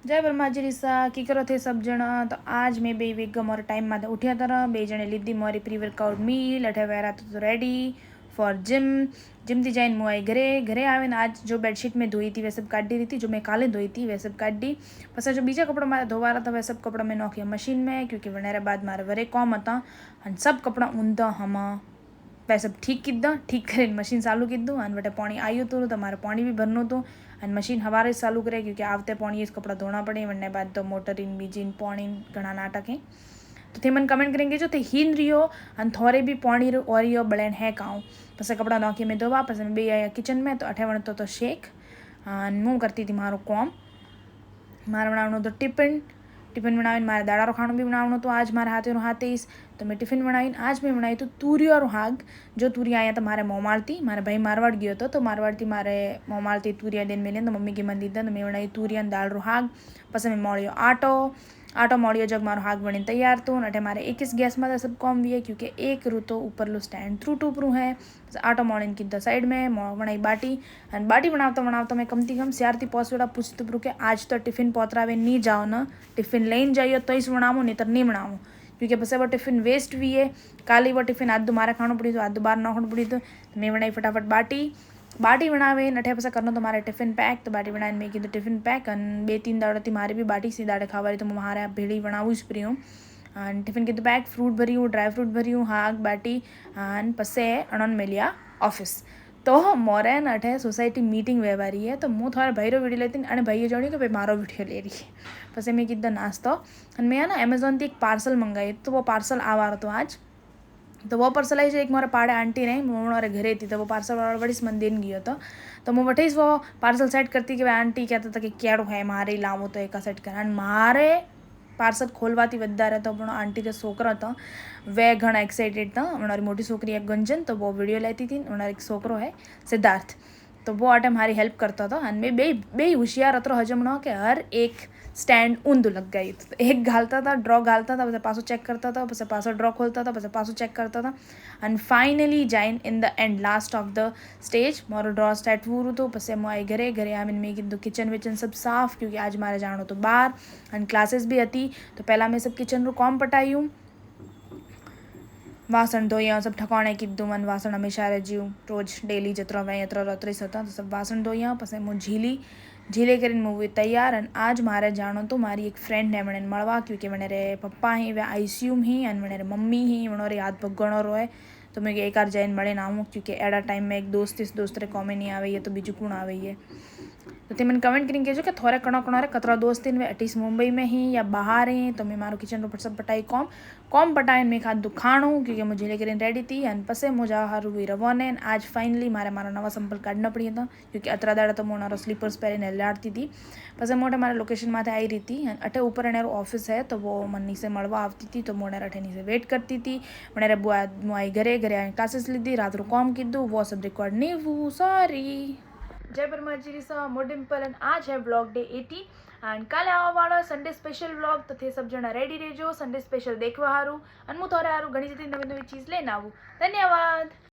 जय ब्रह्माजी रिसा की करो थे सब जना। तो आज मैं 2 वीक मोर टाइम में उठ्या तरह 2 जने लीधी मोरी प्री वर्कआउट मील अठे वेरा तो रेडी फॉर जिम थी जाइन मुआई घरे आवे आज जो बेडशीट में धोई थी वे सब काट दी रही थी, जो मैं काले धोई थी वे सब काट दी। पस जो बीजा कपड़ा मारे धोवा रहा था वे सब कपड़ा मैं नौकिया मशीन में, क्योंकि वनेरे बाद मारे वरे कॉम था सब कपड़ा ऊंधा हम वे सब ठीक कीधा। ठीक कर मशीन चालू कीधु अने वटे पानी आयु तो मारे पानी भी भरनु तो अने मशीन हवारे चालू करे, क्योंकि आवते पानी कपड़ा धोना पड़े वने बाद तो मोटरीन बीजीन पानी घना नाटक है। तो थे मन कमेंट करेंगे जो थे हीन रियो अने थोड़े भी पानी और रियो बड़ेन है काऊँ। पस कपड़ा नौकी में धोवा पस मैं बे आया किचन में। तो अठे वणतो तो शेक मुँ करती थी मारो कॉम। मारे बनावनो तो टिफिन बनावीने मारे दाड़ा खाणो भी बनावनो तो आज मारे हाथेस। तो मैं टिफिन बनावीने आज मैं बनाई तो तुरियो हाग। जो तुरिया आया तो मारे मोमाळती मारे भाई मारवाड़ गयो तो मारवाड़ थी मारे मोमाळती तुरिया दिन मिले तो मम्मी की मन दीदा तो मैं बनाई तुरिया दाल रो हाग। पस मैं मोड़ियो आटो मोड़ियो जग मारो हाग बनी तैयार तो अठे मारे एक गैस में सब कॉम भी है, क्योंकि एक रू तो ऊपरलो स्टैंड थ्रू टूपरू है। आटो मोड़ीने कीधा साइड में बनाई बाटी अने बाटी बनावता मैं कम थी कम 4 थी 5 वेड़ा पूछती परू कि आज तो टिफिन पोतरावे नहीं जाओ न, टिफिन लईने जाइयो तो ही बनावो नहीं तो नहीं बनावो, क्योंकि बस वो टिफिन वेस्ट भी है। काली वो टिफिन आधु मारे खाणो पड़ी तो आधु बार नाखणो पड़ी तो मैं बनाई फटाफट बाटी बनावे अठे पस करनो तो मारे टिफिन पैक। तो बाटी बनाने मैं कीधुं टिफिन पैक अने 2-3 दाड़ा थी मारे भी बाटी सी दाड़े खावारी तो मारे भेड़ी बनावू ज पड़्युं। अने टिफिन कीधुं पैक फ्रूट भर्युं ड्राय फ्रूट भर्युं हाग बाटी अने पसे अणन मेलिया ऑफिस। तो मोरे अठे सोसाइटी मीटिंग व्यवहारी है तो मुँ थोड़ा भाईरो वीडियो लेती अने भाईए जाण्युं कि भाई मारो वीडियो ले रही है। पसे मैं कीधुं नास्तो अने मैं अमेजॉन थी एक पार्सल मंगाई तो वो पार्सल आवा तो आज। तो वो पार्सल आई एक मारे पाड़े आंटी नहीं मोरे घरे थी तो वो पार्सल वाला बड़ी मन दिन गयो तो मैं वठे वो पार्सल सेट करती कि भाई आंटी कहता था कि केड़ो है मारे लावो तो एक सेट कर मारे पार्सल खोलवाती वधारे तो पण आंटी जो छोकरा था वे घना एक्साइटेड था। हमारी मोटी छोकरी है गुंजन तो वो वीडियो लेती थी। हमारा एक छोकरो है सिद्धार्थ तो वो आटे हमारी हेल्प करता था। मैं बे होशियार अतरो हजमणो कि हर एक स्टैंड ऊंधू लग गई। तो एक घालता था ड्रॉ घालता था पसे पासो चेक करता था पसे पासो ड्रॉ खोलता था पसे पासो चेक करता था एंड फाइनली जाइन in the end last of the stage मारो ड्रॉ स्टार्ट पूरू तो पसे मैं आई घरे आवीने मैं कीधुं किचन विचन सब साफ, क्योंकि आज मारे जाणो तो बार एंड क्लासेस भी हती। तो पहला मैं सब किचन रू कॉम पटायूं वासण धोया सब ठकाणे कीधुं अने वासण हमेशा रज्युं रोज डेली जतरो वही अतरो रतरीस हता तो सब वासण धोया पछी मुँ झीले करीने मुँ हुई तैयार। अने आज मारे जाणो तो मारी एक फ्रेंड है वणे मळवा, क्योंकि वणे रे पप्पा ही वे आईसीयू में ही अने वणे रे मम्मी ही वणो रे हाथ भगणो रोए। तो मैं एक बार जाइन मळीने आवूँ, क्योंकि एड़ा टाइम में एक दोस्त रे कॉमे नहीं आवे तो बीजू कौन आवे है। तो ते मैंने कमेंट करके कहो कि थोड़े कणो रे कतरा दोस्त वे अटीस मुंबई में ही या बाहर हैं। तो मैं मारो किचन रो सब पटाई कॉम पटाई मैं खाधु खाणु, क्योंकि मुझे लेकर रेडी थी अने पसे मुझा हारू हुई रवाने। आज फाइनली मारे मारा नवा संपल काढ़ना पड़ी था, क्योंकि अतरा दाड़ा तो मैं मारो स्लीपर्स पहरीने लाड़ती थी। पसे मोटे मारे लोकेशन माथे आई रही थी अटे ऊपर एनेरो ऑफिस है तो वो मन नीचे मळवा आवती थी तो मोने अठे नीचे वेट करती थी। मैंने बुआ आई घरे आई क्लासेस लीधी रात रो कॉम कीधुं वो सब रिकॉर्ड नहीं हुआ सॉरी। जय ब्रह्माजी रिसा मोडिम्पल एंड आज है व्लॉग डे 18 एंड काले आवा वाळो संडे स्पेशल व्लॉग। तो थे सब जना रेडी रहो संडे स्पेशल देखवा हारू अने हूँ थोड़े हारू घणी जती नवी चीज लईने आवुं। धन्यवाद।